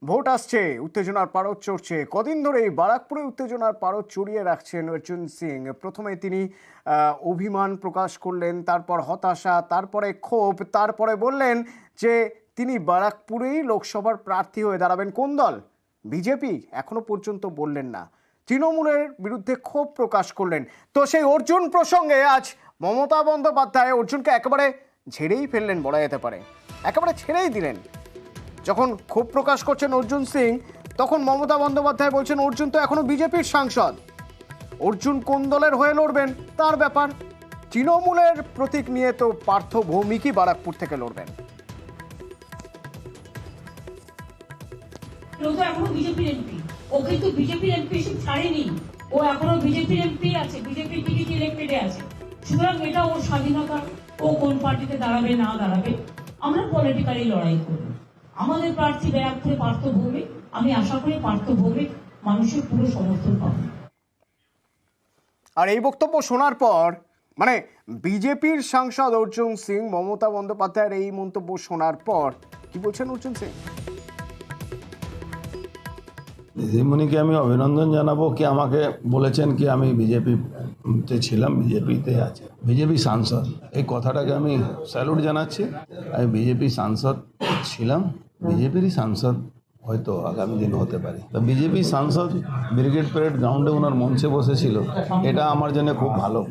Vote আসছে, উত্তেজনার পারদ চড়ছে। কদিন ধরেই বারাকপুরে উত্তেজনার পারদ চড়িয়ে রাখছেন অর্জুন সিং। প্রথমে তিনি অভিমান প্রকাশ করলেন, তারপর হতাশা, তারপরে ক্ষোভ, তারপরে বললেন যে তিনি বারাকপুরেই লোকসভার প্রার্থী হয়ে দাঁড়াবেন। কোন দল? বিজেপি? এখনো পর্যন্ত বললেন না। তৃণমূলের বিরুদ্ধে ক্ষোভ প্রকাশ করলেন। তো সেই অর্জুন প্রসঙ্গে আজ মমতা বন্দ্যোপাধ্যায় অর্জুনকে একেবারে ঝেড়েই ফেললেন বলা যেতে পারে, একেবারে ছেড়েই দিলেন। যখন ক্ষোভ প্রকাশ করছেন অর্জুন সিং, তখন মমতা বন্দ্যোপাধ্যায় বলছেন অর্জুন তো এখনো বিজেপির সাংসদ, অর্জুন কোন দলের হয়ে লড়বেন তার ব্যাপার। তৃণমূলের প্রতীক নিয়ে তো পার্থ ভৌমিকই বারাকপুর থেকে লড়বেন। ও তো এখনো বিজেপির এমপি, ও কিন্তু বিজেপির এমপি ছাড়েনি, ও এখনো বিজেপির এমপি আছে, বিজেপির টিকিট ইলেক্টেডে আছে। সুতরাং এটা ওর স্বাধীনতা, ও কোন পার্টিতে দাঁড়াবে না দাঁড়াবে আমরা পলিটিক্যালি লড়াই করব। আমাদের প্রার্থী ব্যারাকপুরে পার্থ ভৌমিক, আমি আশা করি পার্থ ভৌমিক মানুষের পুরো সমর্থন পাবে। আর এই বক্তব্য শোনার পর মানে বিজেপির সাংসদ অর্জুন সিং মমতা বন্দ্যোপাধ্যায়ের এই মন্তব্য শোনার পর কি বলছেন অর্জুন সিং? দিদিমণিকে আমি অভিনন্দন জানাবো কি আমাকে বলেছেন কি আমি বিজেপিতে ছিলাম, বিজেপিতে আছে, বিজেপি সাংসদ, এই কথাটাকে আমি স্যালুট জানাচ্ছি। আমি বিজেপি সাংসদ ছিলাম, বিজেপিরই সাংসদ হয়তো আগামী দিন হতে পারি। তা বিজেপি সাংসদ ব্রিগেড প্যারেড গ্রাউন্ডে ওনার মঞ্চে বসেছিল, এটা আমার জন্য খুব ভালো।